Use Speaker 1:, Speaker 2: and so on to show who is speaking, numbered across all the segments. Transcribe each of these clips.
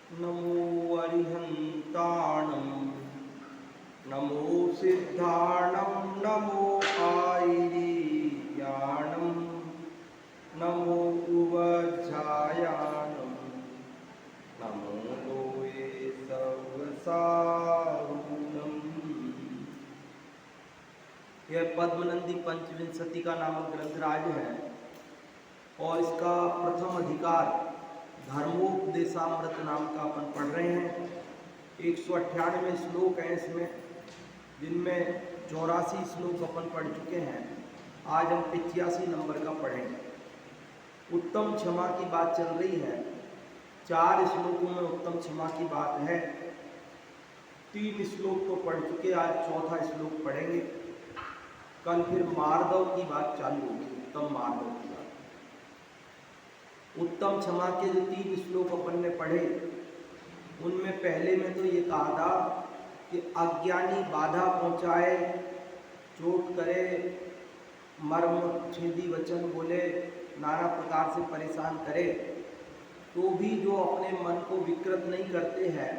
Speaker 1: नमो अरिहन्ताणं नमो सिद्धाणं नमो आयिर्याणं नमो उवज्झायानं नमो लोये सर्वसारूणम्। यह पद्मनंदी पंचविंशति का नामक ग्रंथराज है और इसका प्रथम अधिकार धर्मोपदेशामृत नाम का अपन पढ़ रहे हैं। 198 श्लोक हैं इसमें, जिनमें 84 श्लोक अपन पढ़ चुके हैं। आज हम 85 नंबर का पढ़ेंगे। उत्तम क्षमा की बात चल रही है। 4 श्लोकों में उत्तम क्षमा की बात है। 3 श्लोक तो पढ़ चुके, आज चौथा श्लोक पढ़ेंगे। कल फिर मार्दव की बात चालू होगी, उत्तम मार्दव की बात। उत्तम क्षमा के जो 3 श्लोक अपन ने पढ़े, उनमें पहले में तो ये कहा था कि अज्ञानी बाधा पहुंचाए, चोट करे, मर्म छेदी वचन बोले, नाना प्रकार से परेशान करे, तो भी जो अपने मन को विकृत नहीं करते हैं,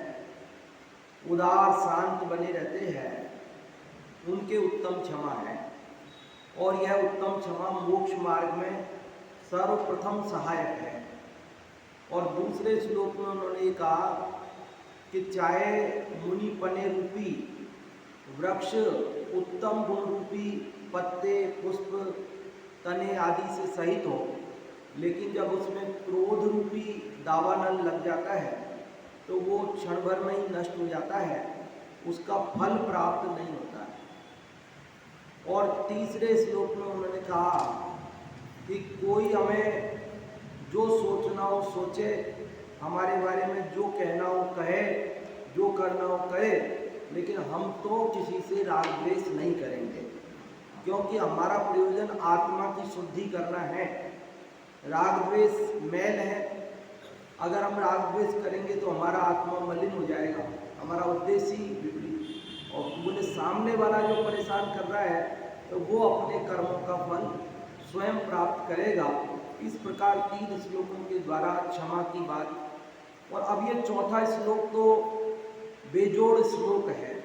Speaker 1: उदार शांत बने रहते हैं, उनके उत्तम क्षमा है। और यह उत्तम क्षमा मोक्ष मार्ग में सर्वप्रथम सहायक है। और दूसरे श्लोक में उन्होंने ये कहा कि चाहे मुनि पने रूपी वृक्ष उत्तम गुण रूपी पत्ते, पुष्प, तने आदि से सहित हो, लेकिन जब उसमें क्रोध रूपी दावानल लग जाता है तो वो क्षण भर में ही नष्ट हो जाता है, उसका फल प्राप्त नहीं होता है। और तीसरे श्लोक में उन्होंने कहा कि कोई हमें जो सोचना हो सोचे, हमारे बारे में जो कहना हो कहे, जो करना हो करे, लेकिन हम तो किसी से राग द्वेष नहीं करेंगे, क्योंकि हमारा प्रयोजन आत्मा की शुद्धि करना है। राग द्वेष मैल है। अगर हम राग द्वेष करेंगे तो हमारा आत्मा मलिन हो जाएगा, हमारा उद्देश्य ही विपरीत। और बोले सामने वाला जो परेशान कर रहा है तो वो अपने कर्मों का फल स्वयं प्राप्त करेगा। इस प्रकार 3 श्लोकों के द्वारा क्षमा की बात। और अब ये चौथा श्लोक तो बेजोड़ श्लोक है।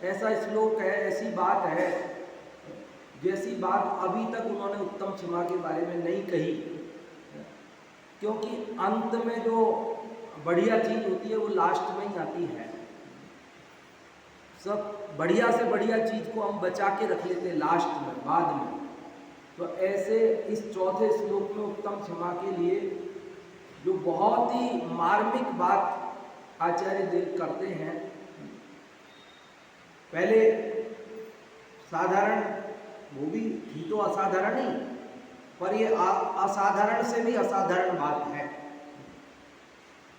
Speaker 1: ऐसा श्लोक है, ऐसी बात है जैसी बात अभी तक उन्होंने उत्तम क्षमा के बारे में नहीं कही, क्योंकि अंत में जो बढ़िया चीज होती है वो लास्ट में ही आती है। सब बढ़िया से बढ़िया चीज को हम बचा के रख लेते हैं लास्ट में, बाद में। तो ऐसे इस चौथे श्लोक में उत्तम क्षमा के लिए जो बहुत ही मार्मिक बात आचार्य देव करते हैं। पहले साधारण, वो भी थी तो असाधारण ही, पर ये असाधारण से भी असाधारण बात है।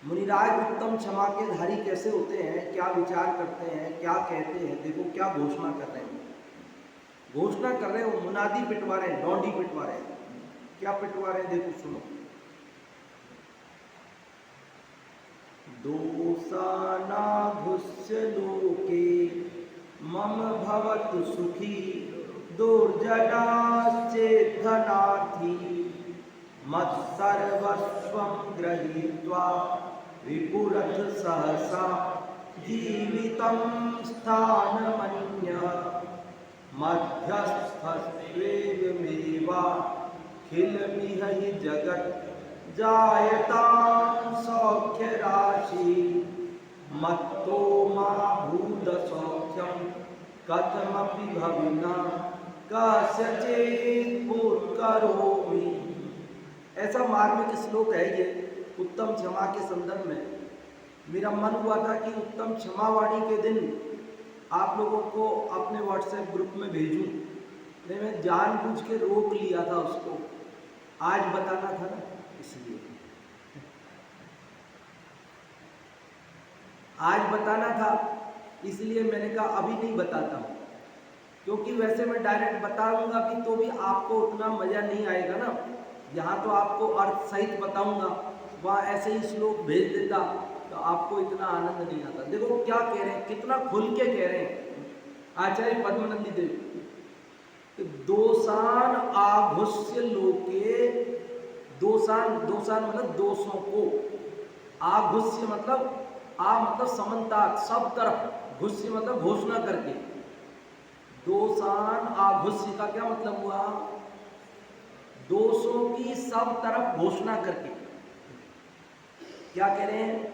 Speaker 1: मुनिराज उत्तम क्षमा के धारी कैसे होते हैं, क्या विचार करते हैं, क्या कहते हैं, देखो क्या घोषणा कर रहे हैं। घोषणा कर रहे हैं, वो मुनादी पिटवा रहे हैं, डोंडी पिटवा रहे हैं। क्या पिटवा रहे हैं देखो, सुनो। दोषानाघुस्य लोके मम भवतु सुखी दुर्जनाश्चेद्धनार्थी मत्सर्वस्वं गृहीत्वा विपुरथ सहसा जीवितं स्थानमन्यः मध्यस्थस्त्वेयमेवाखिलमिह हि जगत् जायतां सौख्य राशि मत्तो मा भूत सौख्यं कथमपि भविना कस्यचित् पुत्करोमि। ऐसा मार्मिक श्लोक है ये उत्तम क्षमा के संदर्भ में। मेरा मन हुआ था कि उत्तम क्षमावाणी के दिन आप लोगों को अपने व्हाट्सएप ग्रुप में भेजूं, लेकिन मैं जानबूझ के रोक लिया था उसको। आज बताना था ना, इसलिए आज बताना था, इसलिए मैंने कहा अभी नहीं बताता हूँ, क्योंकि वैसे मैं डायरेक्ट बताऊंगा भी तो भी आपको उतना मजा नहीं आएगा ना। यहाँ तो आपको अर्थ सहित बताऊंगा, वहाँ ऐसे ही श्लोक भेज देता तो आपको इतना आनंद नहीं आता। देखो क्या कह रहे हैं, कितना खुल के कह रहे हैं आचार्य पद्मनंदी देव। दोषान आघुष्य लोके, दोषान दोषान मतलब दोषों को, आघुष्य मतलब समन्तात, सब तरफ, घुष्य मतलब घोषणा करके। दोषान आघुष्य का क्या मतलब हुआ? दोषों की सब तरफ घोषणा करके। क्या कह रहे हैं?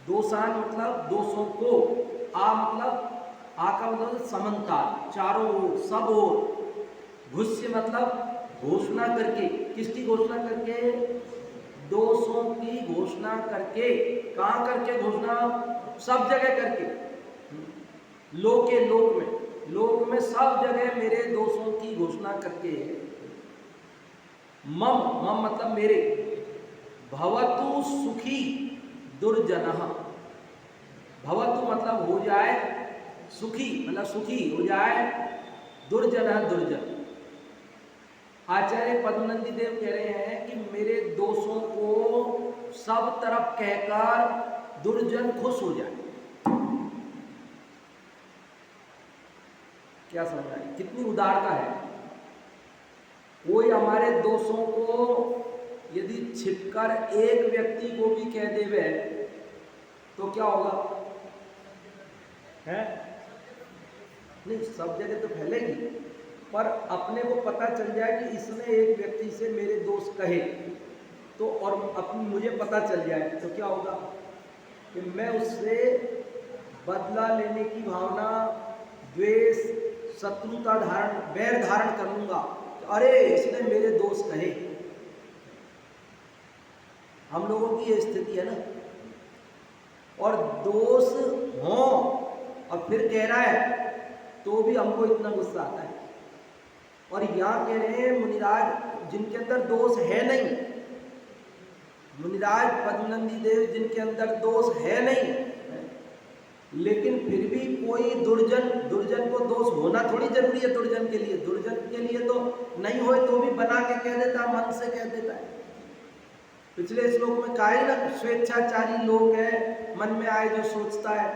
Speaker 1: दोषान मतलब दोषों को, आ का मतलब समन्तात, चारों ओर, सब ओर। घुष्य मतलब घोषणा करके। किसकी घोषणा करके? दोषों की घोषणा करके। कहां करके घोषणा? सब जगह करके। लोके, लोक में सब जगह मेरे दोषों की घोषणा करके। मम मतलब मेरे। भवतु सुखी दुर्जनः। भवतु मतलब हो जाए, सुखी मतलब सुखी हो जाए, दुर्जनः दुर्जन। आचार्य पद्मनंदी देव कह रहे हैं कि मेरे दोषों को सब तरफ कहकर दुर्जन खुश हो जाए। क्या समझ रहा है? कितनी उदारता है। कोई हमारे दोषों को यदि छिपकर एक व्यक्ति को भी कह देवे तो क्या होगा? है नहीं, सब जगह तो फैलेगी, पर अपने को पता चल जाए कि इसने एक व्यक्ति से मेरे दोस्त कहे तो, और अपनी मुझे पता चल जाए तो क्या होगा? कि मैं उससे बदला लेने की भावना, द्वेष, शत्रुता धारण, बैर धारण कर लूंगा। अरे इसने मेरे दोस्त कहे। हम लोगों की ये स्थिति है ना। और दोष हो और फिर कह रहा है तो भी हमको इतना गुस्सा आता है। और यहां कह रहे हैं मुनिराज जिनके अंदर दोष है नहीं, मुनिराज पद्मनंदी देव जिनके अंदर दोष है नहीं, लेकिन फिर भी कोई दुर्जन को दोष होना थोड़ी जरूरी है। दुर्जन के लिए तो नहीं होए तो भी बना के कह देता है, मन से कह देता है। पिछले श्लोक में कहा है ना, स्वेच्छाचारी लोग है, मन में आए जो सोचता है।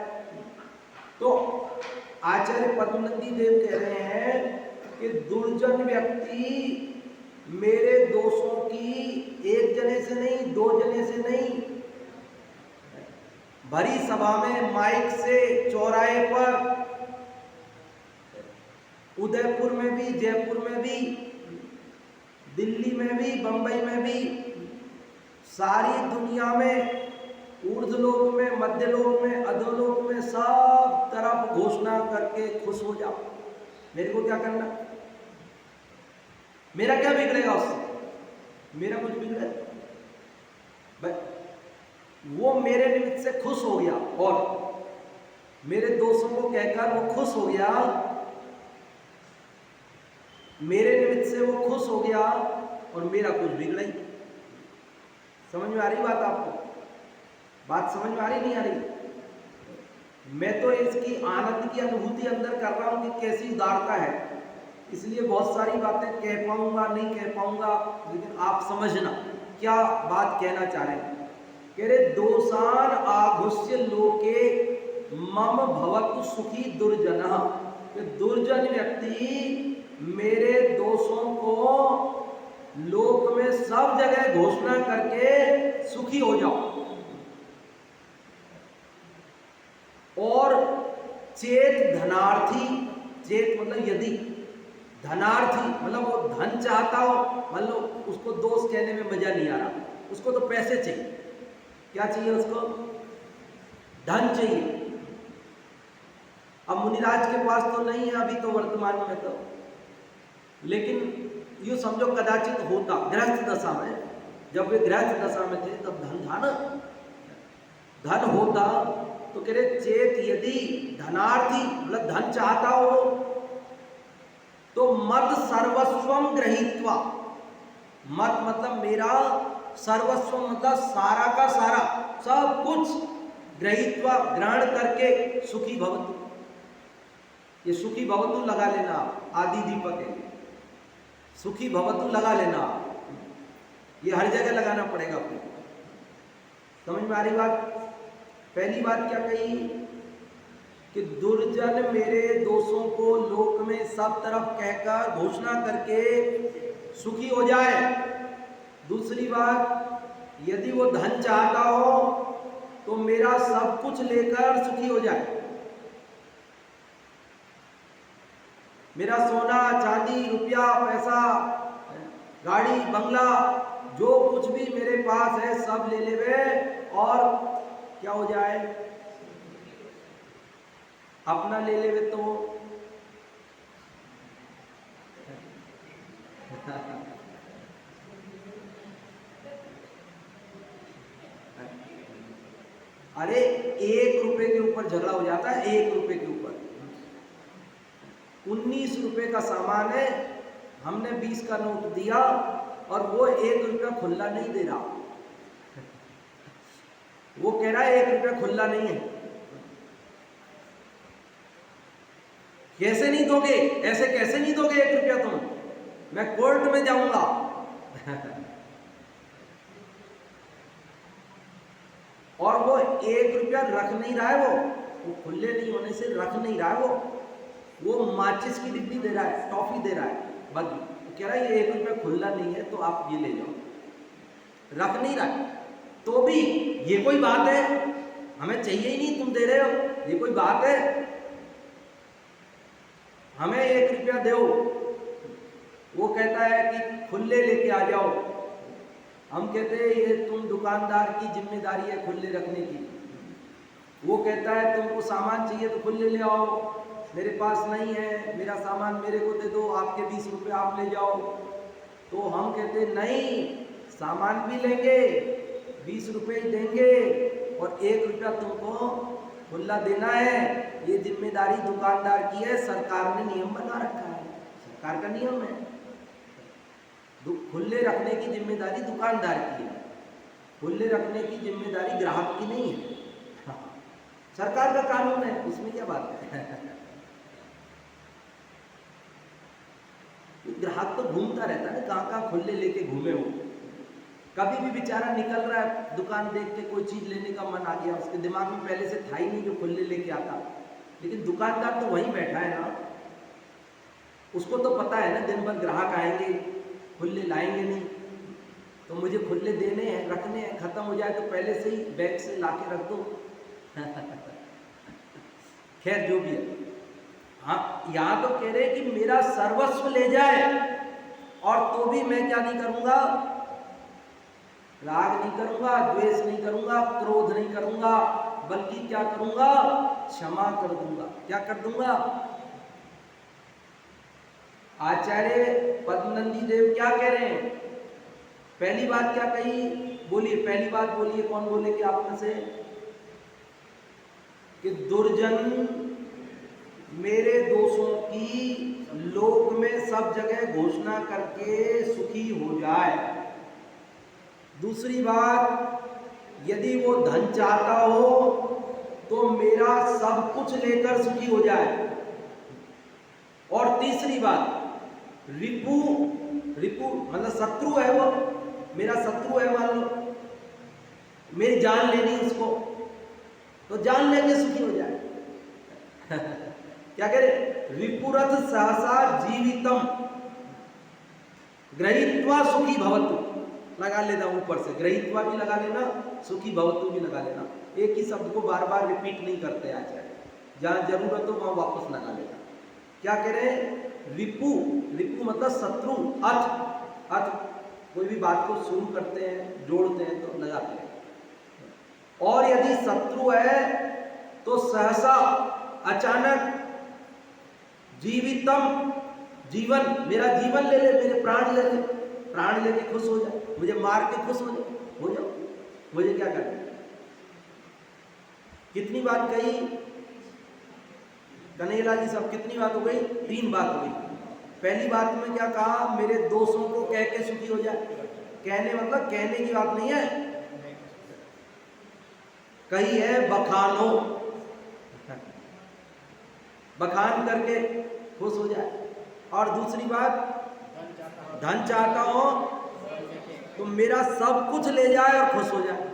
Speaker 1: तो आचार्य पद्मनंदी देव कह रहे हैं कि दुर्जन व्यक्ति मेरे दोषों की एक जने से नहीं, दो जने से नहीं, भरी सभा में, माइक से, चौराहे पर, उदयपुर में भी, जयपुर में भी, दिल्ली में भी, बंबई में भी, सारी दुनिया में, ऊर्ध्वलोक में, मध्यलोक में, अधोलोक में, सब तरफ घोषणा करके खुश हो जाओ। मेरे को क्या करना? मेरा क्या बिगड़ेगा उससे? मेरा कुछ बिगड़े? वो मेरे निमित्त से खुश हो गया और मेरे दोस्तों को कहकर वो खुश हो गया, मेरे निमित्त से वो खुश हो गया और मेरा कुछ बिगड़ा ही। समझ में आ रही बात आपको? बात समझ में आ रही नहीं आ रही? मैं तो इसकी आनंद की अनुभूति अंदर कर रहा हूं कि कैसी उदारता है, इसलिए बहुत सारी बातें कह पाऊंगा नहीं कह पाऊंगा, लेकिन आप समझना क्या बात कहना चाह रहे हैं। कह रहे दोषान आघुष्य लोके मम भवतु सुखी दुर्जनः। दुर्जन व्यक्ति मेरे दोषों को लोक में सब जगह घोषणा करके सुखी हो जाओ। और चेत धनार्थी, चेत मतलब यदि, धनार्थी मतलब वो धन चाहता हो, मतलब उसको दोष कहने में मजा नहीं आ रहा, उसको तो पैसे चाहिए। क्या चाहिए उसको? धन चाहिए। अब मुनिराज के पास तो नहीं है अभी तो वर्तमान में तो, लेकिन यूँ समझो कदाचित होता गृहस्थ दशा में, जब वे गृहस्थ दशा में थे तब धन था ना, धन होता तो कह रहे चेत यदि धनार्थी मतलब धन चाहता हो तो मद सर्वस्वम गृहीत्वा, मत मतलब मेरा, सर्वस्व मतलब सारा का सारा, सब कुछ, गृहीत्वा ग्रहण करके, सुखी भवतु। ये सुखी भवतु लगा लेना, आदि दीपक है, सुखी भवतु लगा लेना, ये हर जगह लगाना पड़ेगा आपको। समझ में आ रही बात? पहली बात क्या कही कि दुर्जन मेरे दोषों को लोक में सब तरफ कहकर घोषणा करके सुखी हो जाए। दूसरी बात यदि वो धन चाहता हो तो मेरा सब कुछ लेकर सुखी हो जाए। मेरा सोना चांदी रुपया पैसा गाड़ी बंगला जो कुछ भी मेरे पास है सब ले लेवे और क्या हो जाए, अपना ले लेवे तो अरे 1 रुपए के ऊपर झगड़ा हो जाता है, 1 रुपए के ऊपर। 19 रुपए का सामान है, हमने 20 का नोट दिया और वो 1 रुपया खुला नहीं दे रहा। वो कह रहा है 1 रुपया खुला नहीं है। कैसे नहीं दोगे, ऐसे कैसे नहीं दोगे 1 रुपया तुम, मैं कोर्ट में जाऊंगा। और वो 1 रुपया रख नहीं रहा है, वो खुले नहीं होने से रख नहीं रहा है, वो माचिस की डिब्बी दे रहा है, टॉफी दे रहा है, बस कह रहा है ये 1 रुपया खुला नहीं है तो आप ये ले जाओ, रख नहीं रहा है। तो भी ये कोई बात है, हमें चाहिए ही नहीं, तुम दे रहे हो, ये कोई बात है, हमें 1 रुपया दो। वो कहता है कि खुले लेके आ जाओ। हम कहते हैं ये तुम दुकानदार की जिम्मेदारी है खुले रखने की। वो कहता है तुमको सामान चाहिए तो खुले ले आओ, मेरे पास नहीं है, मेरा सामान मेरे को दे दो, आपके 20 रुपये आप ले जाओ। तो हम कहते नहीं, सामान भी लेंगे, 20 रुपये ही देंगे और 1 रुपया तुमको खुला देना है। ये जिम्मेदारी दुकानदार की है, सरकार ने नियम बना रखा है, सरकार का नियम है। खुले रखने की जिम्मेदारी दुकानदार की है, खुले रखने की जिम्मेदारी ग्राहक की नहीं है। सरकार का कानून है, इसमें क्या बात है। ग्राहक तो घूमता रहता है, कहाँ कहाँ खुले लेके घूमे हो। कभी भी बेचारा निकल रहा है, दुकान देख के कोई चीज लेने का मन आ गया, उसके दिमाग में पहले से था ही नहीं जो खुले लेके आता, लेकिन दुकानदार तो वहीं बैठा है ना, उसको तो पता है ना दिन भर ग्राहक आएंगे, खुले लाएंगे नहीं, तो मुझे खुले देने हैं, रखने हैं, खत्म हो जाए तो पहले से ही बैग से लाके रख दो। खैर जो भी है, हाँ यहाँ तो कह रहे कि मेरा सर्वस्व ले जाए और तो भी मैं क्या नहीं करूंगा, राग नहीं करूंगा, द्वेष नहीं करूंगा, क्रोध नहीं करूंगा, बल्कि क्या करूंगा, क्षमा कर दूंगा। क्या कर दूंगा? आचार्य पद्मनंदी देव क्या कह रहे हैं? पहली बात क्या कही, बोलिए, पहली बात बोलिए, कौन बोलेंगे आप में से? कि दुर्जन मेरे दोषों की लोक में सब जगह घोषणा करके सुखी हो जाए। दूसरी बात, यदि वो धन चाहता हो तो मेरा सब कुछ लेकर सुखी हो जाए। और तीसरी बात, रिपु, रिपु मतलब शत्रु है, वो मेरा शत्रु है, मान लो मेरी जान लेनी उसको, तो जान लेके सुखी हो जाए। क्या कह रहे? रिपुरथ सहसा जीवितम गृहीत्वा सुखी भवतु, लगा लेना ऊपर से, गृहीत्वा भी लगा लेना, सुखी भवतु भी लगा लेना। एक ही शब्द को बार बार रिपीट नहीं करते आचार्य, जहां जरूरत हो वहां वापस लगा लेना। क्या कह रहे हैं? रिपु, रिपु मतलब शत्रु, अर्थ, अर्थ कोई भी बात को शुरू करते हैं, जोड़ते हैं तो लगाते हैं। और यदि शत्रु है तो सहसा, अचानक, जीवितम जीवन, मेरा जीवन ले ले, मेरे प्राण ले ले, प्राण लेके खुश हो जाए, मुझे मार के खुश हो जाओ, मुझे क्या करना? कितनी बात कही कन्हैया जी साहब, कितनी बात हो गई? 3 बात हो गई। पहली बात में क्या कहा? मेरे दोषों को कह के सुखी हो जाए। कहने मतलब कहने की बात नहीं है, कही है बखानो, बखान करके खुश हो जाए। और दूसरी बात, धन चाहता हो तो मेरा सब कुछ ले जाए और खुश हो जाए।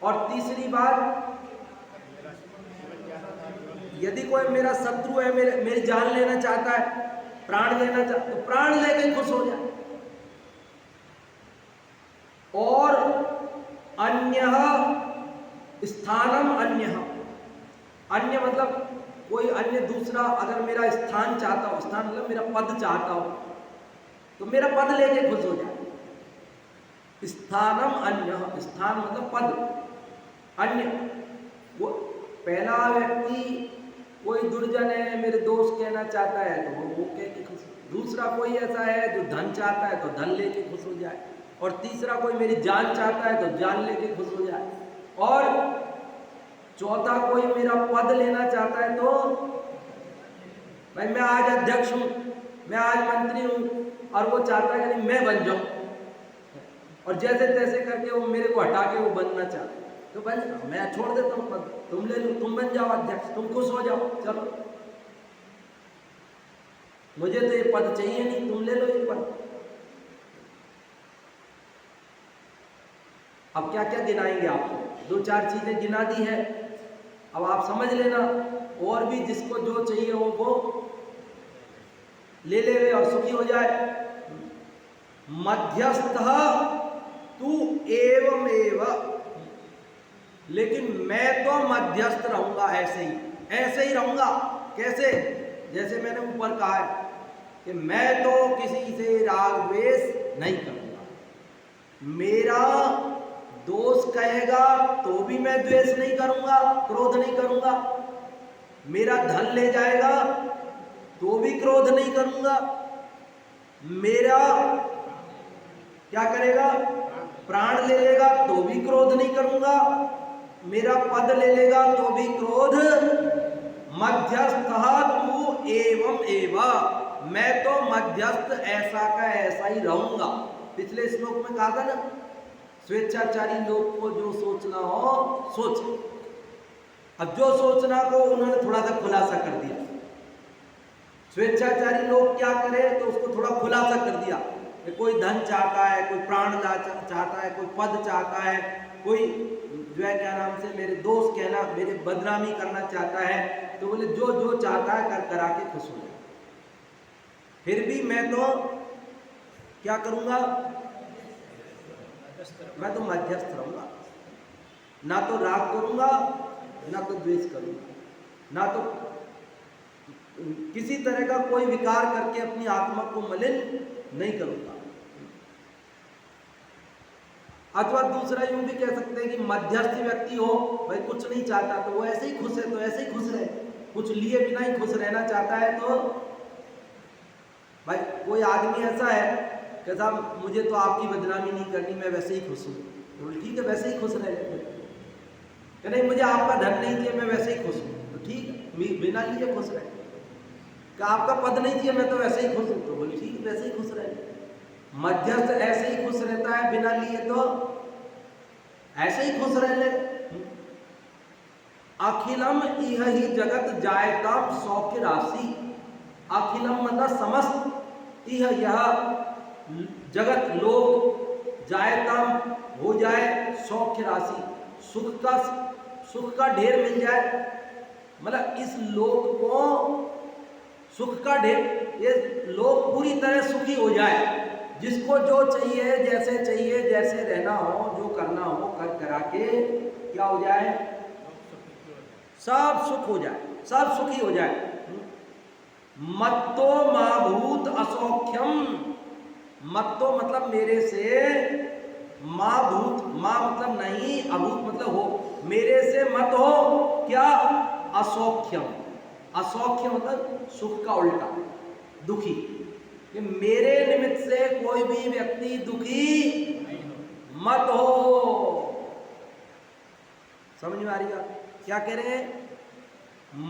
Speaker 1: और तीसरी बात, यदि कोई मेरा शत्रु है, मेरी जान लेना चाहता है, प्राण लेना चाहता, तो प्राण लेके खुश हो जाए। और अन्यः स्थानम अन्यः, अन्य मतलब कोई अन्य दूसरा अगर मेरा स्थान चाहता हो, स्थान मतलब मेरा पद चाहता हो, तो मेरा पद लेके खुश हो जाए। स्थानम अन्य, स्थान मतलब पद, अन्य वो पहला व्यक्ति कोई दुर्जन है मेरे दोस्त कहना चाहता है तो वो कह के खुश, दूसरा कोई ऐसा है जो धन चाहता है तो धन लेके खुश हो जाए, और तीसरा कोई मेरी जान चाहता है तो जान लेके खुश हो जाए, और चौथा कोई मेरा पद लेना चाहता है तो भाई मैं आज अध्यक्ष हूं, मैं आज मंत्री हूं, और वो चाहता है कि मैं बन जाऊं, और जैसे तैसे करके वो मेरे को हटा के वो बनना चाहता है, तो बन, मैं छोड़ देता हूं पद, तुम ले लो, तुम बन जाओ अध्यक्ष, तुम खुश हो जाओ, चलो मुझे तो ये पद चाहिए नहीं, तुम ले लो ये पद। अब क्या क्या गिनाएंगे आपको, दो चार चीजें गिना दी है, अब आप समझ लेना, और भी जिसको जो चाहिए वो ले ले और सुखी हो जाए। मध्यस्थ तू एवमेव, लेकिन मैं तो मध्यस्थ रहूंगा, ऐसे ही रहूंगा। कैसे? जैसे मैंने ऊपर कहा है कि मैं तो किसी से राग द्वेष नहीं करूंगा, मेरा दोस्त कहेगा तो भी मैं द्वेष नहीं करूंगा, क्रोध नहीं करूंगा, मेरा धन ले जाएगा तो भी क्रोध नहीं करूंगा, मेरा क्या करेगा, प्राण ले लेगा तो भी क्रोध नहीं करूंगा, मेरा पद ले लेगा तो भी क्रोध। मध्यस्थ तू एवं एव, मैं तो मध्यस्थ ऐसा का ऐसा ही रहूंगा। पिछले श्लोक में कहा था ना, स्वेच्छाचारी लोग को जो सोचना हो सोचे। अब जो सोचना को उन्होंने थोड़ा सा खुलासा कर दिया, स्वेच्छाचारी लोग क्या करें तो उसको थोड़ा खुलासा कर दिया, कोई धन चाहता है, कोई प्राण चाहता है, कोई पद चाहता है, कोई जो है क्या नाम से मेरे दोस्त कहना, मेरे बदनामी करना चाहता है, तो बोले जो जो चाहता है कर करा के खुश हो जाए। फिर भी मैं तो क्या करूंगा, मैं तो मध्यस्थ रहूंगा, ना तो राग करूंगा ना तो द्वेष करूंगा, ना तो किसी तरह का कोई विकार करके अपनी आत्मा को मलिन नहीं करूंगा। अथवा दूसरा यूं भी कह सकते हैं कि मध्यस्थ व्यक्ति हो, भाई कुछ नहीं चाहता तो वो ऐसे ही खुश है तो ऐसे ही खुश रहे, कुछ लिए बिना ही खुश रहना चाहता है तो भाई कोई आदमी ऐसा है कि साहब मुझे तो आपकी बदनामी नहीं करनी, मैं वैसे ही खुश हूँ, तो ठीक है वैसे ही खुश रह लेते, नहीं मुझे आपका धन नहीं चाहिए मैं वैसे ही खुश हूँ, तो ठीक है बिना लिए खुश रहे, कि आपका पद नहीं चाहिए मैं तो वैसे ही खुश हूँ, तो बोले ठीक वैसे ही खुश रहे। मध्यस्थ ऐसे ही खुश रहता है, बिना लिए तो ऐसे ही खुश रह ले। अखिलम इह ही जगत जायताम सौख्य राशि, अखिलम मतलब समस्त, इह यह जगत लोग जायताम हो जाए, सौख्य राशि सुख का ढेर मिल जाए, मतलब इस लोक को सुख का ढेर, ये लोग पूरी तरह सुखी हो जाए, जिसको जो चाहिए जैसे रहना हो जो करना हो कर करा के क्या हो जाए, सब सुख हो जाए, सब सुखी हो जाए। मत्तो माभूत असौख्यम, मत्तो मतलब मेरे से, माभूत मां मतलब नहीं, अभूत मतलब हो, मेरे से मत हो क्या, असौख्यम, असौख्य मतलब सुख का उल्टा, दुखी, कि मेरे निमित्त से कोई भी व्यक्ति दुखी मत हो। समझ में आ रही है क्या कह रहे हैं,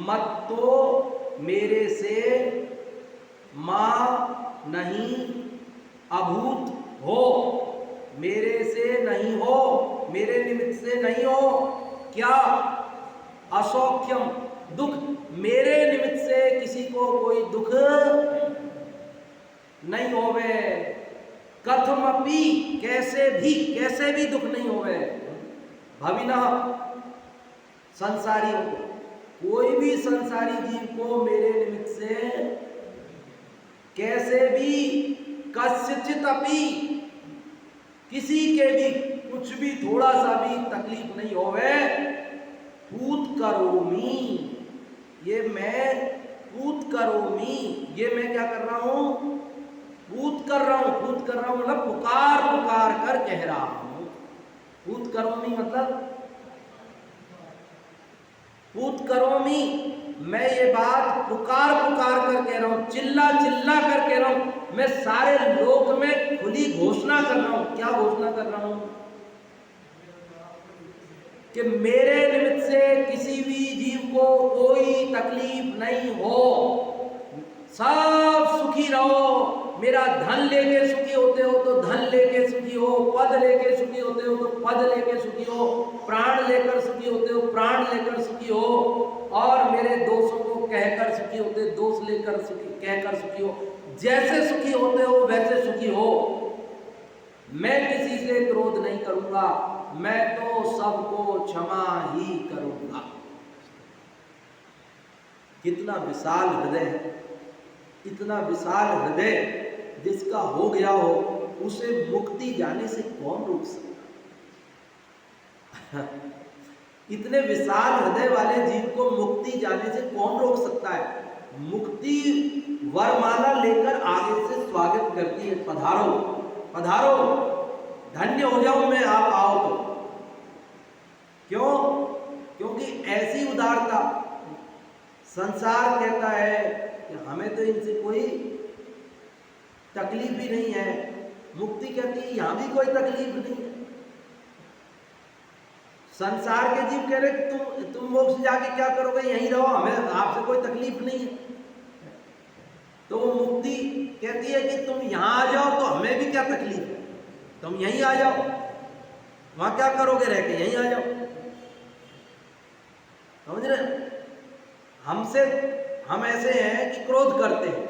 Speaker 1: मत तो मेरे से मां नहीं अभूत हो, मेरे से नहीं हो, मेरे निमित्त से नहीं हो क्या, असौख्यम दुख, मेरे निमित्त से किसी को कोई दुख नहीं होवे, कथमपि कैसे भी दुख नहीं होवे, भविना संसारियों को, कोई भी संसारी जीव को मेरे निमित्त से कैसे भी, कस्यचित अपि किसी के भी कुछ भी थोड़ा सा भी तकलीफ नहीं होवे, पूत करोमी, ये मैं पूत करोमी, ये मैं क्या कर रहा हूं, पूत कर रहा हूं। पूत कर रहा हूं मतलब पुकार पुकार कर कह रहा हूं। पूत करोमी मतलब पूत करोमी, मैं ये बात पुकार पुकार कर कह रहा हूं, चिल्ला चिल्ला कर कह रहा हूं, मैं सारे लोक में खुली घोषणा कर रहा हूं। क्या घोषणा कर रहा हूं? कि मेरे निमित्त से किसी भी जीव को कोई तकलीफ नहीं हो, सब सुखी रहो। मेरा धन लेके सुखी होते हो तो धन लेके सुखी हो, पद लेके सुखी होते हो तो पद लेके सुखी हो, प्राण लेकर सुखी होते हो प्राण लेकर सुखी हो, और मेरे दोषों को कहकर सुखी होते, दोष लेकर सुखी, कहकर सुखी हो। जैसे सुखी होते हो वैसे सुखी हो। मैं किसी से क्रोध नहीं करूंगा, मैं तो सबको क्षमा ही करूंगा। कितना विशाल हृदय है, इतना विशाल हृदय जिसका हो गया हो, उसे मुक्ति जाने से कौन रोक सकता? इतने विशाल हृदय वाले जीव को मुक्ति जाने से कौन रोक सकता है? मुक्ति वरमाला लेकर आगे से स्वागत करती है, पधारो पधारो, धन्य हो जाऊं मैं, आप आओ तो। क्यों? क्योंकि ऐसी उदारता, संसार कहता है कि हमें तो इनसे कोई तकलीफ ही नहीं है, मुक्ति कहती है यहां भी कोई तकलीफ नहीं है। संसार के जीव कह रहे तुम मोक्ष जाके क्या करोगे, यहीं रहो, हमें आपसे कोई तकलीफ नहीं है। तो वो मुक्ति कहती है कि तुम यहां आ जाओ तो हमें भी क्या तकलीफ है, तुम यहीं आ जाओ, वहां क्या करोगे रह के, यहीं आ जाओ। समझ रहे? हम ऐसे हैं कि क्रोध करते हैं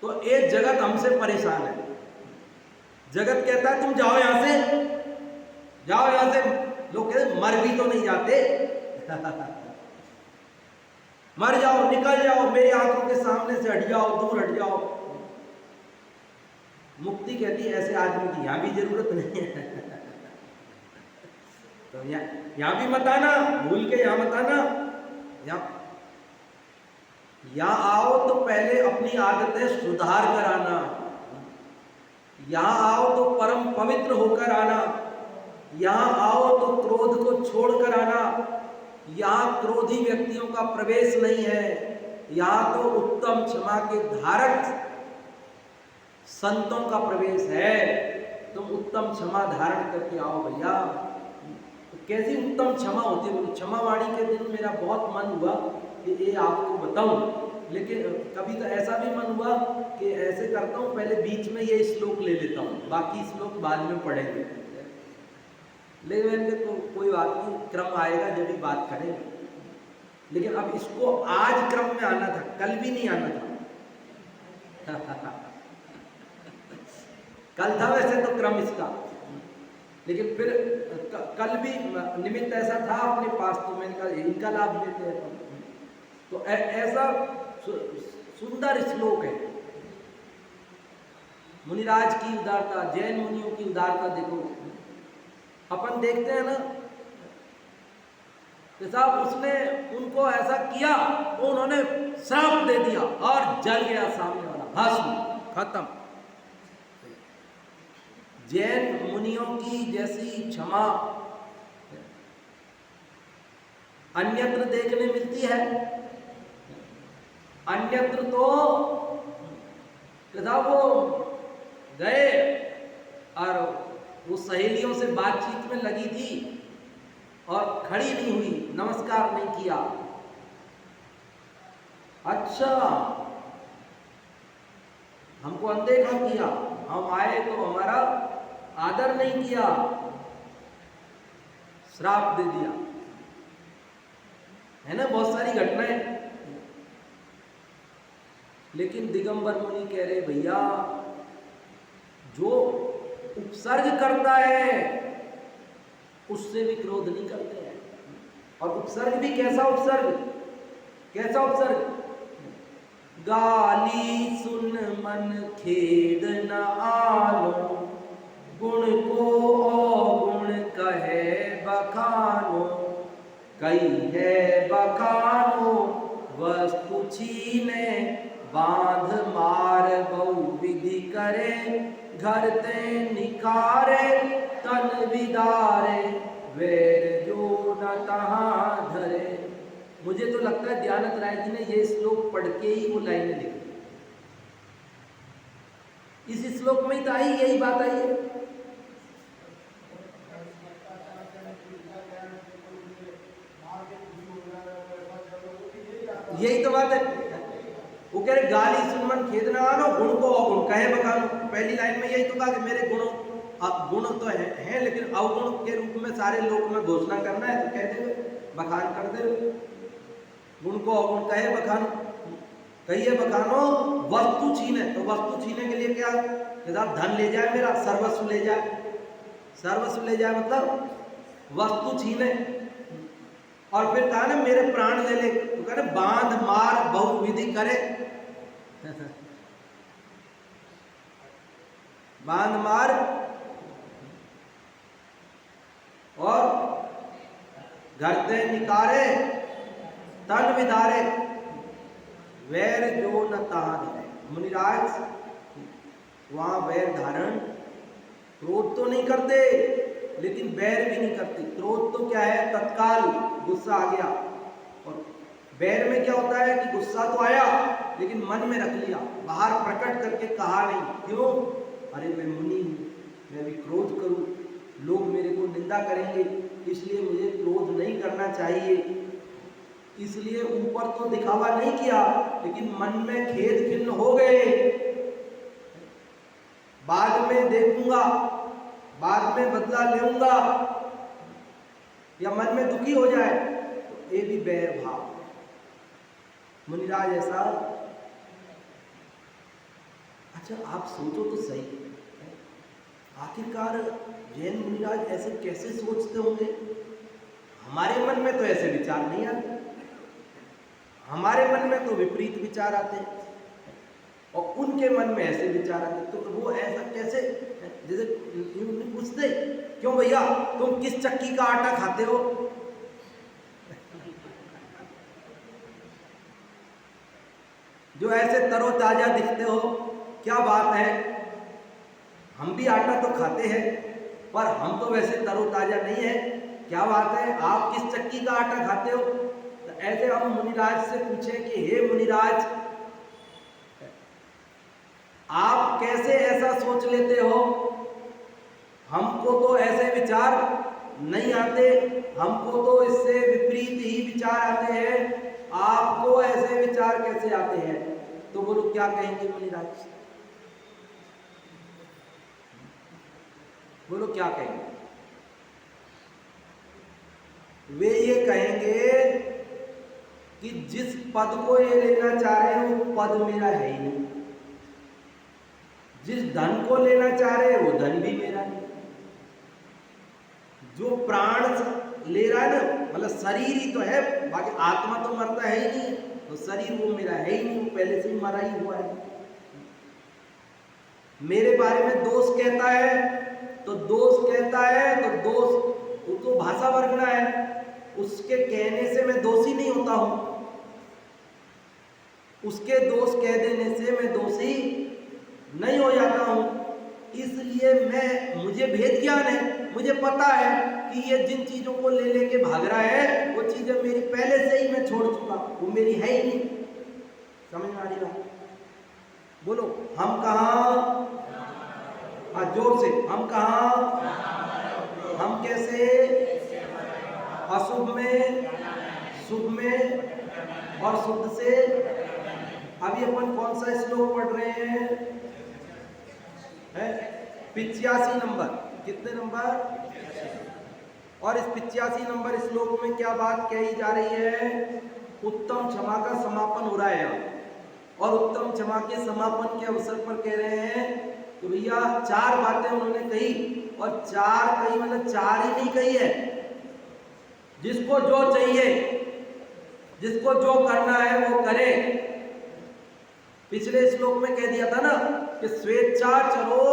Speaker 1: तो एक जगत हमसे परेशान है। जगत कहता है तुम जाओ यहां से, जाओ यहां से। लोग कहते हैं मर भी तो नहीं जाते मर जाओ, निकल जाओ, मेरी आंखों के सामने से हट जाओ, दूर हट जाओ। मुक्ति कहती है ऐसे आदमी की यहां भी जरूरत नहीं है तो यहां भी मत आना, भूल के यहां मत आना। यहां आओ तो पहले अपनी आदतें सुधार कर आना, यहां आओ तो परम पवित्र होकर आना, यहां आओ तो क्रोध को छोड़कर आना। यहां क्रोधी व्यक्तियों का प्रवेश नहीं है, यहां तो उत्तम क्षमा के धारक संतों का प्रवेश है। तुम उत्तम क्षमा धारण करके आओ भैया। तो कैसी उत्तम क्षमा होती है? क्षमा वाणी के दिन मेरा बहुत मन हुआ कि ये आपको बताऊं, लेकिन कभी तो ऐसा भी मन हुआ कि ऐसे करता हूं, पहले बीच में ये श्लोक ले लेता हूं, बाकी श्लोक बाद में पढ़ेंगे। लेकिन तो कोई बात नहीं, क्रम आएगा जब भी बात करेंगे। लेकिन अब इसको आज क्रम में आना था, कल भी नहीं आना था कल था वैसे तो क्रम इसका, लेकिन फिर कल भी निमित्त ऐसा था अपने पास, तो मैंने कहा इनका लाभ लेते हैं। तो ऐसा सुंदर श्लोक है। मुनिराज की उदारता, जैन मुनियों की उदारता देखो। अपन देखते हैं ना कि साहब उसने उनको ऐसा किया तो उन्होंने श्राप दे दिया और जल गया सामने वाला, भस्म, खत्म। जैन मुनियों की जैसी क्षमा अन्यत्र देखने मिलती है? अन्यत्र तो वो गए और वो सहेलियों से बातचीत में लगी थी और खड़ी नहीं हुई, नमस्कार नहीं किया। अच्छा, हमको अनदेखा किया, हम आए तो हमारा आदर नहीं किया, श्राप दे दिया, है ना? बहुत सारी घटनाएं। लेकिन दिगंबर मुनि कह रहे भैया, जो उपसर्ग करता है उससे भी क्रोध नहीं करते हैं। और उपसर्ग भी कैसा उपसर्ग? कैसा उपसर्ग? गाली सुन मन खेद न आलो, गुण को अवगुण कहे बखानो, कई है बखानो वस्तु छीने, बांध मार बहु विधि करे, घर ते निकारे तन विदारे, वैर जो न तहाँ धरे। मुझे तो लगता है दयानंद राय जी ने ये श्लोक पढ़ के ही वो लाइनें लिखी। इस श्लोक में तो आई यही बात आई है। यही तो बात है। वो कह रहे गाली सुनमन खेद न आनो, गुण को अवगुण कहे बखानो। पहली लाइन में यही तो कहा कि मेरे गुण तो है लेकिन अवगुण के रूप में सारे लोक में घोषणा करना है, तो कहते हुए बखान कर दे। गुण को अवगुण कहे बखानो, कहिए बखानो वस्तु छीने। तो वस्तु छीने के लिए क्या, धन ले जाए, मेरा सर्वस्व ले जाए। सर्वस्व ले जाए मतलब वस्तु छीने। और फिर कहा ना मेरे प्राण ले ले, तो कह रहे बांध मार बहुविधि करे। बांध मार और घर ते निकारे तन विदारे, वैर जो न तहाँ धरे। मुनिराज वहां वैर धारण, क्रोध तो नहीं करते लेकिन बैर भी नहीं करते। क्रोध तो क्या है, तत्काल गुस्सा आ गया, और बैर में क्या होता है कि गुस्सा तो आया लेकिन मन में रख लिया, बाहर प्रकट करके कहा नहीं। क्यों, अरे मैं मुनि हूं, मैं भी क्रोध करूं, लोग मेरे को निंदा करेंगे, इसलिए मुझे क्रोध नहीं करना चाहिए। इसलिए ऊपर तो दिखावा नहीं किया लेकिन मन में खेद खिन्न हो गए। बाद में देखूंगा, बाद में बदला लेऊंगा, या मन में दुखी हो जाए, तो ये भी बैर भाव है। मुनिराज ऐसा, अच्छा आप सोचो तो सही, आखिरकार जैन मुनिराज ऐसे कैसे सोचते होंगे? हमारे मन में तो ऐसे विचार नहीं आते, हमारे मन में तो विपरीत विचार आते हैं, और उनके मन में ऐसे विचार आते। तो वो ऐसा कैसे, जैसे पूछते क्यों भैया तुम किस चक्की का आटा खाते हो? जो ऐसे तरोताजा दिखते हो, क्या बात है? हम भी आटा तो खाते हैं पर हम तो वैसे तरोताजा नहीं है, क्या बात है? आप किस चक्की का आटा खाते हो? तो ऐसे हम मुनिराज से पूछे कि हे मुनिराज, आप कैसे ऐसा सोच लेते हो? हमको तो ऐसे विचार नहीं आते, हमको तो इससे विपरीत ही विचार आते हैं, आपको ऐसे विचार कैसे आते हैं? तो बोलो क्या कहेंगे मुनिराज? बोलो क्या कहेंगे? वे ये कहेंगे कि जिस पद को ये लेना चाह रहे हैं वो पद मेरा है ही नहीं, जिस धन को लेना चाह रहे हैं वो धन भी मेरा नहीं, जो प्राण ले रहा है ना, मतलब शरीर ही तो है, बाकी आत्मा तो मरता है ही नहीं, तो शरीर वो मेरा है ही नहीं, वो पहले से ही मरा ही हुआ है। मेरे बारे में दोष कहता है तो दोष वो तो भाषा वर्गना है, उसके कहने से मैं दोषी नहीं होता हूं, उसके दोष कह देने से मैं दोषी नहीं हो जाता हूं। इसलिए मुझे भेद ज्ञान है, मुझे पता है कि ये जिन चीजों को ले लेके भाग रहा है वो चीजें मेरी पहले से ही मैं छोड़ चुका, वो मेरी है ही नहीं। समझ में आ रही बात? बोलो हम कहाँ? हाँ जोर से, हम कहाँ? हम कैसे? अशुभ में, शुभ में और शुद्ध से। अभी अपन कौन सा श्लोक पढ़ रहे हैं? 85 नंबर। कितने नंबर? और इस 85 नंबर श्लोक में क्या बात कही जा रही है? उत्तम क्षमा का समापन हो रहा है यहाँ, और उत्तम क्षमा के समापन के अवसर पर कह रहे हैं तो भैया 4 बातें उन्होंने कही, और 4 कही मतलब 4 ही नहीं कही है, जिसको जो चाहिए, जिसको जो करना है वो करे। पिछले श्लोक में कह दिया था ना कि स्वेच्छा चरो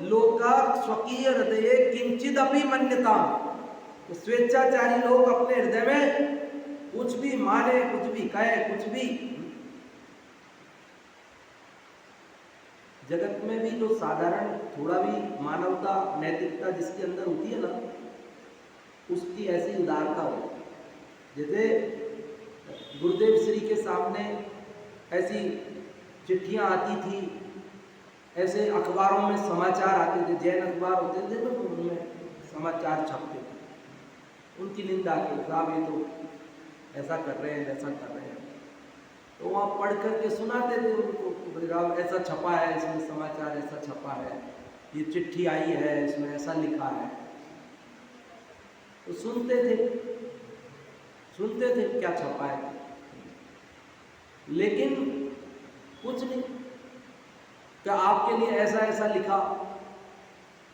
Speaker 1: लोका स्वकीय हृदय किंचिदपि मन्यता, तो स्वेच्छाचारी लोग अपने हृदय में कुछ भी माने, कुछ भी कहे, कुछ भी। जगत में भी जो साधारण थोड़ा भी मानवता नैतिकता जिसके अंदर होती है ना, उसकी ऐसी उदारता हो। जैसे गुरुदेव श्री के सामने ऐसी चिट्ठियां आती थी, ऐसे अखबारों में समाचार आते थे, जैन अखबार होते थे तो उनमें समाचार छपते थे उनकी निंदा के, साहब ये तो ऐसा कर रहे हैं, ऐसा कर रहे हैं। तो वहाँ पढ़ करके सुनाते थे उनको, ऐसा छपा है, इसमें समाचार ऐसा छपा है, ये चिट्ठी आई है, इसमें ऐसा लिखा है। तो सुनते थे क्या छपा है, लेकिन कुछ नहीं। क्या आपके लिए ऐसा ऐसा लिखा,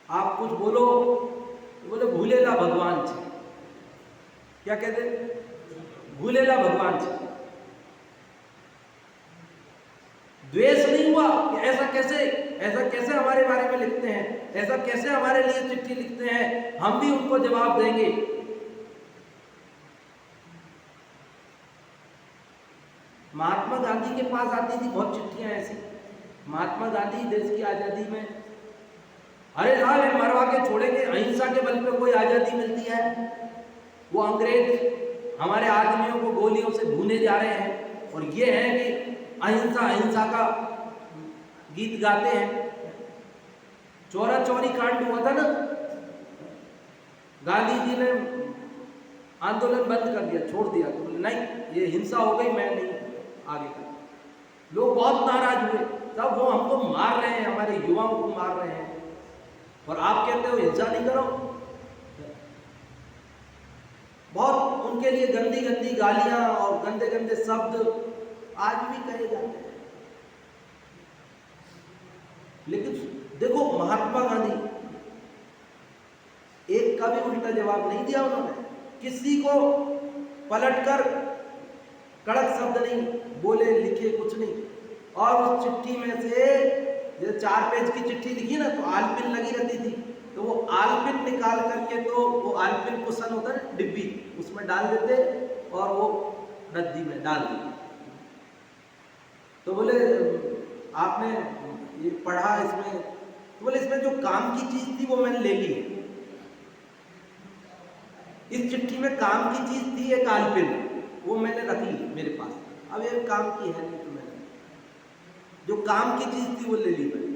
Speaker 1: आप कुछ बोलो तो बोले भूलेला भगवान छे। क्या कहते, भूलेला भगवान छे। द्वेष नहीं हुआ कि ऐसा कैसे हमारे बारे में लिखते हैं, ऐसा कैसे हमारे लिए चिट्ठी लिखते हैं, हम भी उनको जवाब देंगे। महात्मा गांधी के पास आती थी बहुत चिट्ठियां ऐसी। महात्मा गांधी देश की आजादी में, अरे साहब मरवा के छोड़ेंगे, अहिंसा के बल पे कोई आजादी मिलती है? वो अंग्रेज हमारे आदमियों को गोलियों से भूने जा रहे हैं और ये है कि अहिंसा का गीत गाते हैं। चोरा चोरी कांड हुआ था ना, गांधी जी ने आंदोलन बंद कर दिया, छोड़ दिया, तो नहीं ये हिंसा हो गई, मैं नहीं आगे कर। लोग बहुत नाराज हुए, तब वो हमको मार रहे हैं, हमारे युवाओं को मार रहे हैं, और आप कहते हो हिंसा नहीं करो। बहुत उनके लिए गंदी गंदी गालियां और गंदे गंदे शब्द आज भी कहे जाते हैं। लेकिन देखो महात्मा गांधी, एक का भी उल्टा जवाब नहीं दिया उन्होंने, किसी को पलटकर कड़क शब्द नहीं बोले, लिखे कुछ नहीं। और उस चिट्ठी में से जैसे 4 पेज की चिट्ठी लिखी ना, तो आलपिन लगी रहती थी, तो वो आलपिन निकाल करके, तो वो आलपिन कुशन होता है डिब्बी, उसमें डाल देते और वो नदी में डाल देते। तो बोले आपने ये पढ़ा इसमें, तो बोले इसमें जो काम की चीज थी वो मैंने ले ली। इस चिट्ठी में काम की चीज थी एक आलपिन, वो मैंने रख ली मेरे पास, अब ये काम की है नहीं, तो मैंने जो काम की चीज थी वो ले ली मैंने।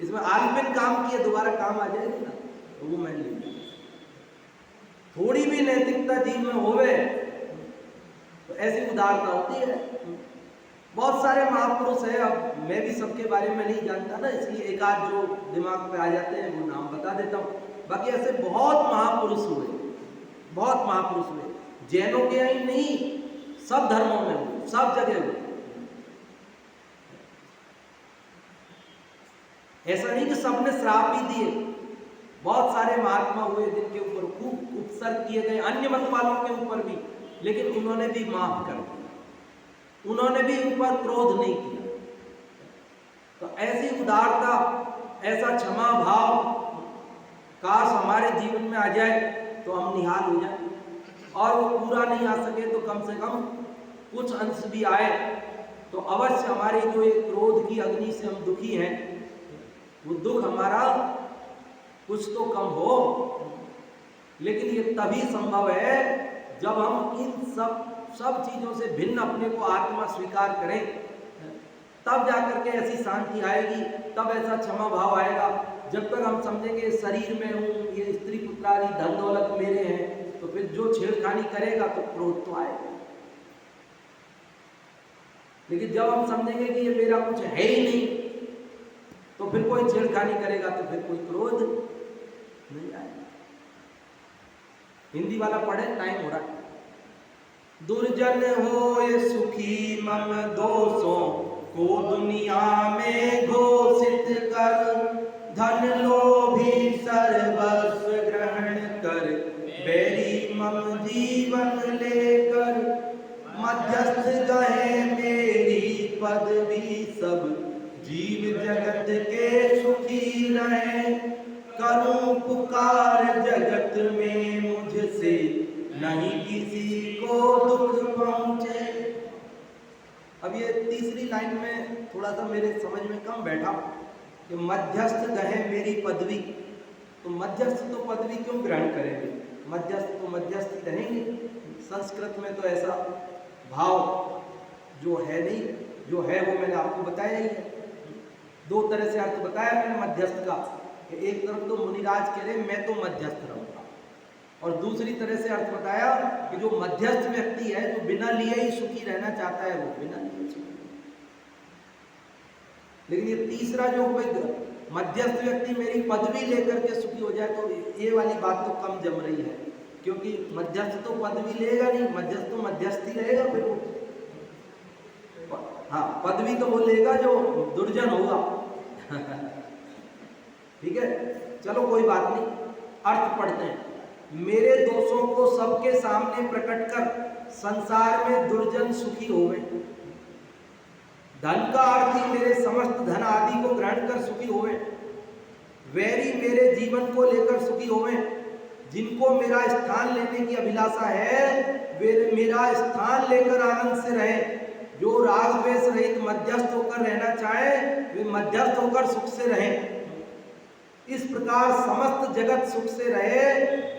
Speaker 1: इसमें आलपिन काम की है, दोबारा काम आ जाएगी ना, तो वो मैंने ले ली। थोड़ी भी नैतिकता जीव में होवे तो ऐसी उदारता होती है। बहुत सारे महापुरुष हैं, अब मैं भी सबके बारे में नहीं जानता ना, इसलिए एक आध जो दिमाग पे आ जाते हैं वो नाम बता देता हूँ। बाकी ऐसे बहुत महापुरुष हुए, बहुत महापुरुष हुए, जैनों के ही नहीं, सब धर्मों में हुए, सब जगह हुए। ऐसा नहीं कि सबने श्राप ही दिए, बहुत सारे महात्मा हुए जिनके ऊपर खूब उपसर्ग किए गए, अन्य मत वालों के ऊपर भी, लेकिन उन्होंने भी माफ कर दिया, उन्होंने भी उन पर क्रोध नहीं किया। तो ऐसी उदारता, ऐसा क्षमा भाव काश हमारे जीवन में आ जाए तो हम निहाल हो जाए, और वो पूरा नहीं आ सके तो कम से कम कुछ अंश भी आए तो अवश्य हमारी जो एक क्रोध की अग्नि से हम दुखी हैं, वो दुख हमारा कुछ तो कम हो। लेकिन ये तभी संभव है जब हम इन सब चीजों से भिन्न अपने को आत्मा स्वीकार करें, तब जाकर के ऐसी शांति आएगी, तब ऐसा क्षमा भाव आएगा। जब तक हम समझेंगे शरीर में हूँ, ये स्त्री पुत्रादि धन दौलत मेरे हैं, तो फिर जो छेड़खानी करेगा तो क्रोध तो आएगा। लेकिन जब हम समझेंगे कि ये मेरा कुछ है ही नहीं, तो फिर कोई छेड़खानी करेगा तो फिर कोई क्रोध नहीं आएगा। हिंदी वाला पढ़े, टाइम हो रहा है। दुर्जन होए सुखी मम दोषों को दुनिया में घोषित कर, धन लोभी सर्वस्व ग्रहण कर, बैरी मम जीवन लेकर, मध्यस्थ गहे मेरी पदवी सब, जीव जगत के सुखी रहे। किसी को दुख पहुंचे। अब ये तीसरी लाइन में थोड़ा सा मेरे समझ में कम बैठा कि मध्यस्थ गहे मेरी पदवी। तो मध्यस्थ तो पदवी क्यों ग्रहण करेंगे, मध्यस्थ तो मध्यस्थ ही रहेंगे। संस्कृत में तो ऐसा भाव जो है नहीं, जो है वो मैंने आपको बताया ही है। दो तरह से अर्थ बताया मैंने मध्यस्थ का, कि एक तरफ तो मुनिराज कह रहे मैं तो मध्यस्थ रहूंगा, और दूसरी तरह से अर्थ बताया कि जो मध्यस्थ व्यक्ति है, जो बिना लिए ही सुखी रहना चाहता है, वो बिना लिए सुखी। लेकिन ये तीसरा जो मध्यस्थ व्यक्ति मेरी पदवी लेकर के सुखी हो जाए, तो ये वाली बात तो कम जम रही है, क्योंकि मध्यस्थ तो पदवी लेगा नहीं, मध्यस्थ तो मध्यस्थ ही रहेगा फिर वो। हाँ, पदवी तो वो लेगा जो दुर्जन होगा। ठीक है, चलो कोई बात नहीं, अर्थ पढ़ते हैं। मेरे दोषों को सबके सामने प्रकट कर संसार में दुर्जन सुखी होवे। धन का अर्थ ही मेरे समस्त धन आदि को ग्रहण कर सुखी होवे। वैरी मेरे जीवन को लेकर सुखी होवे। जिनको मेरा स्थान लेने की अभिलाषा है, वे मेरा स्थान लेकर आनंद से रहे। जो राग द्वेष रहित मध्यस्थ होकर रहना चाहे, वे मध्यस्थ होकर सुख से रहें। इस प्रकार समस्त जगत सुख से रहे,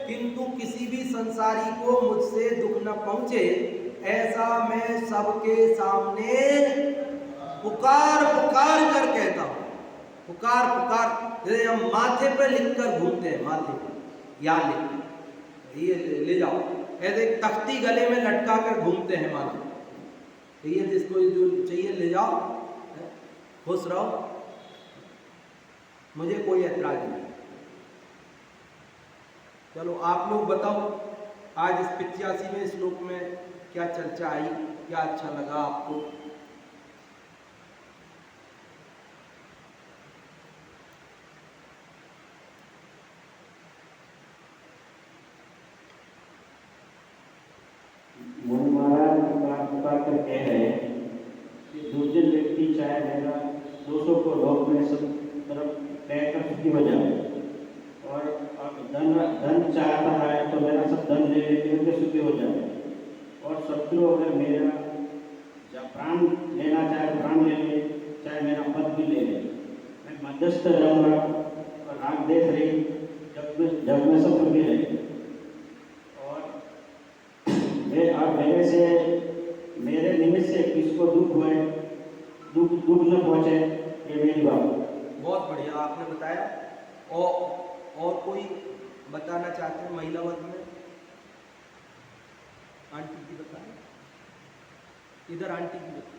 Speaker 1: किंतु किसी भी संसारी को मुझसे दुख न पहुंचे, ऐसा मैं सबके सामने पुकार पुकार कर कहता हूं। पुकार पुकार, जैसे हम माथे पे लिखकर घूमते हैं, माथे पे या लिख ये ले जाओ, ऐसे तख्ती गले में लटका कर घूमते हैं मानो, ये जिसको जो चाहिए ले जाओ, खुश रहो, मुझे कोई ऐतराज नहीं। चलो आप लोग बताओ, आज इस 85वें श्लोक में क्या चर्चा आई, क्या अच्छा लगा आपको?
Speaker 2: कर कह रहे हैं कि दुर्जन व्यक्ति चाहे मेरा दोषों को रोक में सब तरफ कहकर सुखी हो जाए, और अब धन चाहता है तो मेरा सब धन ले लेके सुखी हो जाए, और शत्रु अगर मेरा जब प्राण लेना चाहे प्राण ले ले, चाहे मेरा पद भी ले ले, मैं मध्यस्थ रहूँगा और राग देख रही जब मैं सब सुखी रहे। और मेरे से मेरे निमित्त से किसको दुख हुए, दुख न पहुंचे, ये मेरी बात।
Speaker 1: बहुत बढ़िया आपने बताया। और कोई बताना चाहते हैं महिला वर्ग में? आंटी जी बताएं, इधर आंटी जी बताएं।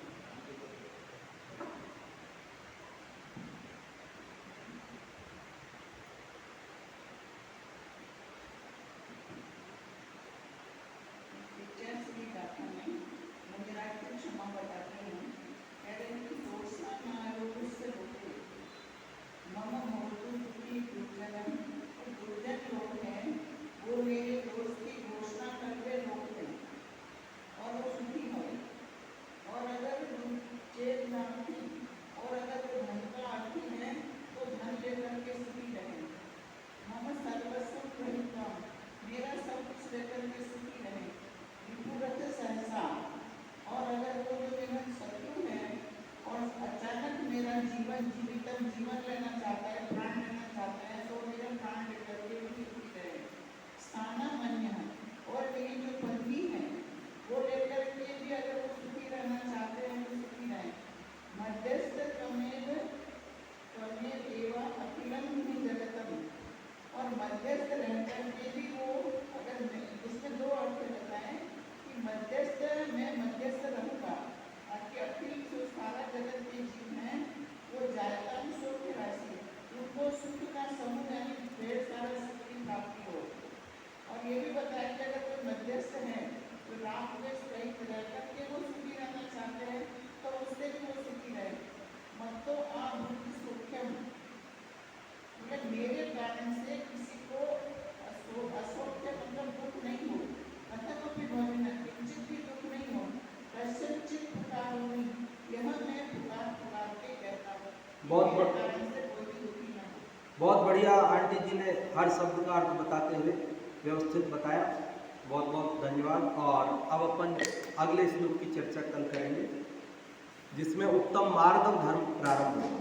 Speaker 3: जीवन लेना चाहता है, प्राण लेना चाहता है, तो मेरा प्राण लेकर के भी सुखी रहे। स्थानामन्य है, और मेरी जो पत्नी है वो लेकर के भी अगर वो सुखी रहना चाहते हैं तो सुखी रहे। मध्यस्थ कमेव एवा अखिलम ही जगतम, और मध्यस्थ रहकर के भी वो, अगर इसमें दो अर्थ बताएं कि मध्यस्थ, मैं मध्यस्थ रहूँगा ताकि अखिल जो सारा जगत के जीव हैं वो जायता सुख की राशि, उनको सुख का समूह यानी ढेर सारा सुख की प्राप्ति हो। और ये भी बताया कि अगर कोई मध्यस्थ है तो राग द्वेष रहित रहकर के वो सुखी रहना चाहते हैं तो उससे भी वो सुखी रहे। मत्तो आभूति सुख्यम, मतलब मेरे कारण से किसी को असौख्य मतलब दुख नहीं हो, अतः भी भविना किंचित भी दुख नहीं हो, कश्चित पुकारोमि, यह मैं पुकार के कहता हूँ।
Speaker 1: बहुत बढ़िया आंटी जी ने हर शब्द का अर्थ बताते हुए व्यवस्थित बताया। बहुत बहुत धन्यवाद। और अब अपन अगले श्लोक की चर्चा कल करेंगे, जिसमें उत्तम मार्ग धर्म प्रारंभ होगा।